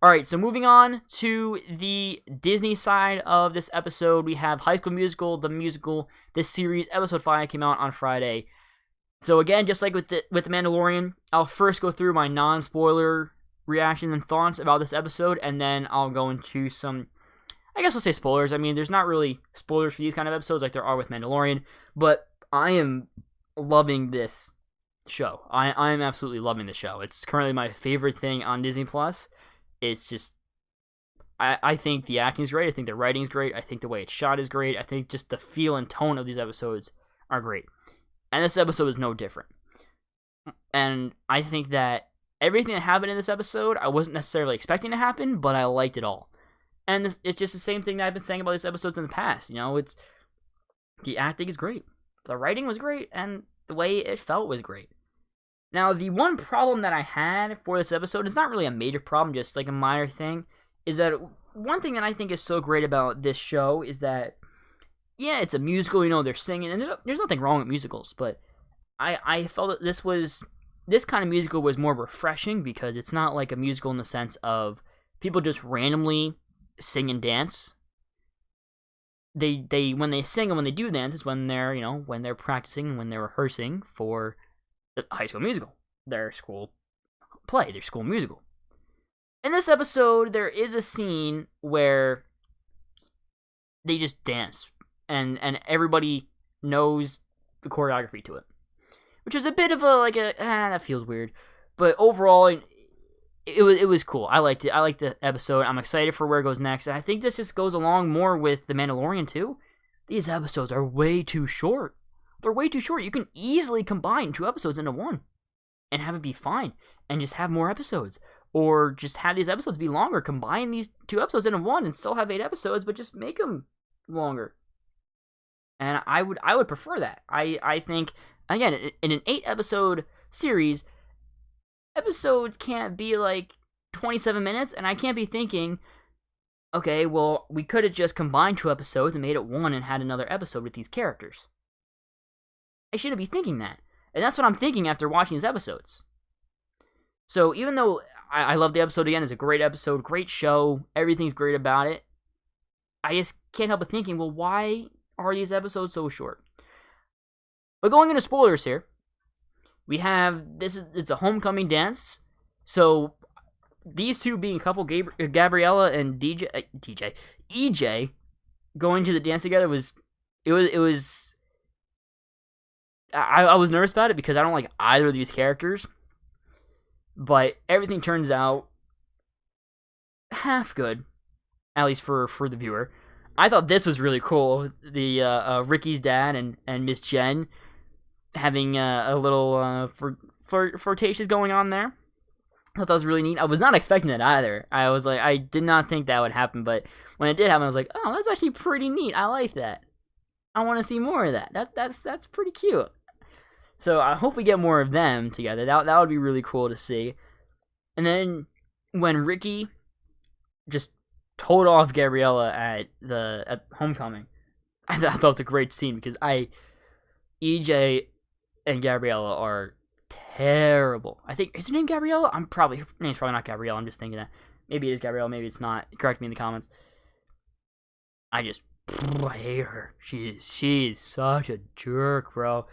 Alright, so moving on to the Disney side of this episode, we have High School Musical, the musical, this series, episode 5 came out on Friday. So again, just like with the Mandalorian, I'll first go through my non-spoiler reactions and thoughts about this episode, and then I'll go into some, I guess we'll say spoilers. I mean, there's not really spoilers for these kind of episodes like there are with Mandalorian, but I am loving this show. I am absolutely loving the show. It's currently my favorite thing on Disney+. It's just, I think the acting is great. I think the writing is great. I think the way it's shot is great. I think just the feel and tone of these episodes are great. And this episode is no different. And I think that everything that happened in this episode, I wasn't necessarily expecting to happen, but I liked it all. And it's just the same thing that I've been saying about these episodes in the past. You know, it's the acting is great. The writing was great, and the way it felt was great. Now, the one problem that I had for this episode is not really a major problem, just like a minor thing, is that one thing that I think is so great about this show is that, yeah, it's a musical, you know, they're singing, and there's nothing wrong with musicals, but I felt that this kind of musical was more refreshing because it's not like a musical in the sense of people just randomly sing and dance. They when they sing and when they do dance, it's when they're, you know, when they're practicing and when they're rehearsing for the High School Musical, their school play, their school musical. In this episode, there is a scene where they just dance, and everybody knows the choreography to it, which is a bit of that feels weird, but overall, it was cool. I liked it. I liked the episode. I'm excited for where it goes next, and I think this just goes along more with The Mandalorian too. These episodes are way too short. They're way too short. You can easily combine 2 episodes into one and have it be fine and just have more episodes. Or just have these episodes be longer. Combine these 2 episodes into one and still have 8 episodes, but just make them longer. And I would prefer that. I think, again, in an 8-episode series, episodes can't be like 27 minutes, and I can't be thinking, okay, well, we could have just combined 2 episodes and made it one and had another episode with these characters. I shouldn't be thinking that. And that's what I'm thinking after watching these episodes. So even though I love the episode again, it's a great episode, great show, everything's great about it, I just can't help but thinking, well, why are these episodes so short? But going into spoilers here, we have, it's a homecoming dance, so these two being a couple, Gabriella and EJ, going to the dance together I was nervous about it because I don't like either of these characters, but everything turns out half good, at least for the viewer. I thought this was really cool. The Ricky's dad and Miss Jen having a little flirtatious going on there. I thought that was really neat. I was not expecting that either. I was like, I did not think that would happen, but when it did happen, I was like, oh, that's actually pretty neat. I like that. I want to see more of that. That's pretty cute. So I hope we get more of them together. That would be really cool to see. And then when Ricky just told off Gabriella at homecoming, I thought that was a great scene because EJ and Gabriella are terrible. I think, is her name Gabriella? Her name's probably not Gabriella. I'm just thinking that. Maybe it is Gabriella, maybe it's not. Correct me in the comments. I hate her. She's such a jerk, bro.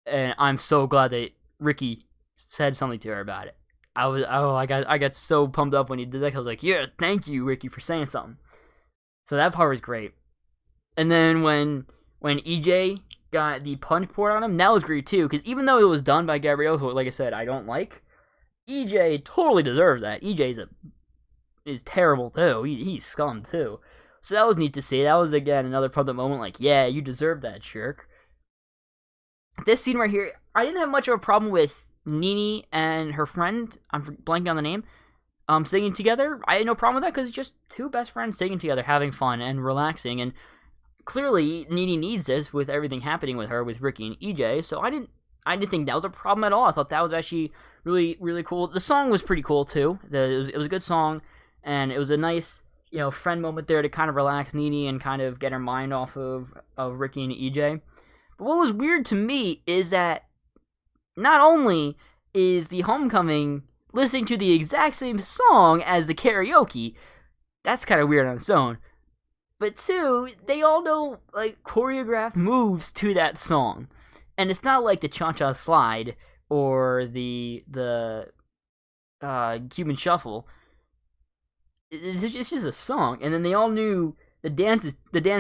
And I'm so glad that Ricky said something to her about it. I got so pumped up when he did that. I was like, yeah, thank you, Ricky, for saying something. So that part was great. And then when EJ got the punch poured on him, that was great too. Because even though it was done by Gabrielle, who, like I said, I don't like, EJ totally deserves that. EJ is terrible too. He's scum too. So that was neat to see. That was, again, another pumped up moment. Like, yeah, you deserve that, jerk. This scene right here, I didn't have much of a problem with Nini and her friend, I'm blanking on the name, singing together. I had no problem with that because it's just 2 best friends singing together, having fun and relaxing. And clearly, Nini needs this with everything happening with her, with Ricky and EJ. So I didn't think that was a problem at all. I thought that was actually really, really cool. The song was pretty cool too. It was a good song, and it was a nice, you know, friend moment there to kind of relax Nini and kind of get her mind off of Ricky and EJ. But what was weird to me is that not only is the homecoming listening to the exact same song as the karaoke. That's kind of weird on its own. But 2, they all know, like, choreographed moves to that song. And it's not like the Cha-Cha Slide or the Cuban Shuffle. It's just a song. And then they all knew the dance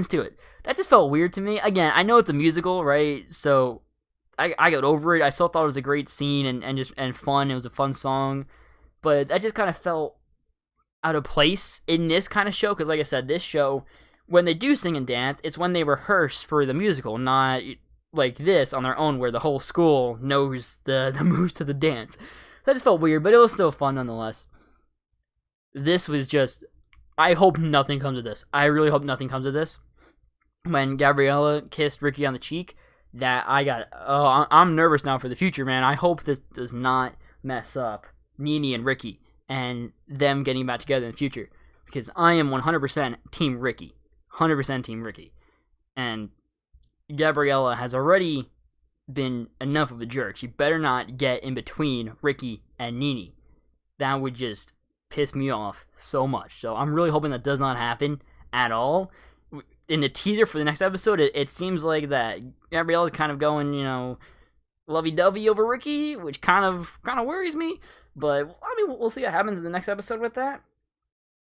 to it. That just felt weird to me. Again, I know it's a musical, right? So I got over it. I still thought it was a great scene and fun. It was a fun song. But that just kind of felt out of place in this kind of show. Because like I said, this show, when they do sing and dance, it's when they rehearse for the musical, not like this on their own where the whole school knows the moves to the dance. That just felt weird, but it was still fun nonetheless. This was just, I hope nothing comes of this. I really hope nothing comes of this. When Gabriella kissed Ricky on the cheek, I'm nervous now for the future, man. I hope this does not mess up Nene and Ricky and them getting back together in the future. Because I am 100% Team Ricky. 100% Team Ricky. And Gabriella has already been enough of a jerk. She better not get in between Ricky and Nene. That would just piss me off so much. So I'm really hoping that does not happen at all. In the teaser for the next episode, it seems like that Gabriella's kind of going, lovey-dovey over Ricky, which kind of worries me. But I mean, we'll see what happens in the next episode with that.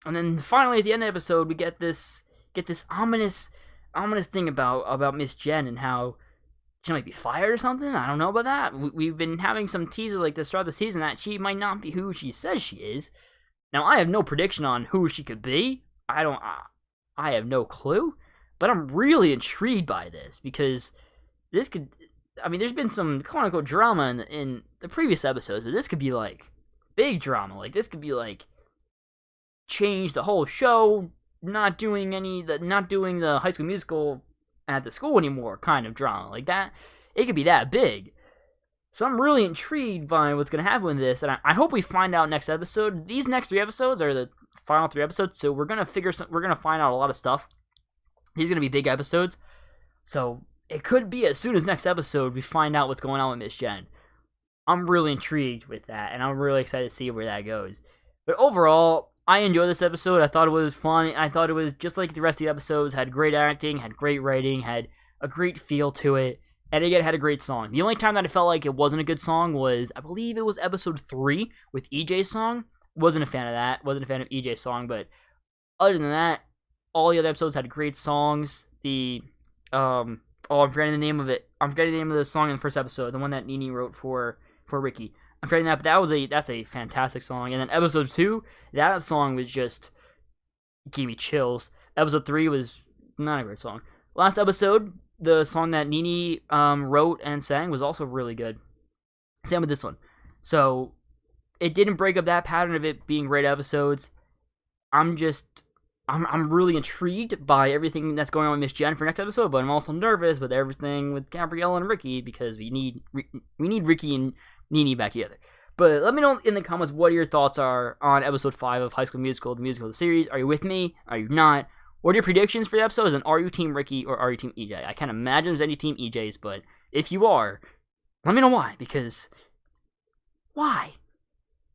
And then finally, at the end of the episode, we get this ominous thing about Miss Jen and how she might be fired or something. I don't know about that. We've been having some teasers like this throughout the season that she might not be who she says she is. Now, I have no prediction on who she could be. I have no clue. But I'm really intrigued by this because this could, there's been some quote-unquote drama in the previous episodes, but this could be like big drama. Like this could be like change the whole show, not doing the High School Musical at the school anymore kind of drama. Like that, it could be that big. So I'm really intrigued by what's going to happen with this, and I hope we find out next episode. These next 3 episodes are the final 3 episodes, so we're going to find out a lot of stuff. These are going to be big episodes, so it could be as soon as next episode we find out what's going on with Miss Jen. I'm really intrigued with that, and I'm really excited to see where that goes. But overall, I enjoyed this episode. I thought it was fun. I thought it was just like the rest of the episodes, had great acting, had great writing, had a great feel to it, and again, had a great song. The only time that I felt like it wasn't a good song was, I believe it was episode 3 with EJ's song. Wasn't a fan of that. Wasn't a fan of EJ's song, but other than that, all the other episodes had great songs. I'm forgetting the name of it. I'm forgetting the name of the song in the first episode, the one that Nene wrote for Ricky. I'm forgetting that, but that's a fantastic song. And then episode 2, that song was just gave me chills. Episode 3 was not a great song. Last episode, the song that Nene wrote and sang was also really good. Same with this one. So it didn't break up that pattern of it being great episodes. I'm really intrigued by everything that's going on with Miss Jen for next episode, but I'm also nervous with everything with Gabriella and Ricky because we need Ricky and Nene back together. But let me know in the comments what your thoughts are on episode 5 of High School Musical, the musical of the series. Are you with me? Are you not? What are your predictions for the episodes, and are you Team Ricky or are you Team EJ? I can't imagine there's any Team EJs, but if you are, let me know why, because why?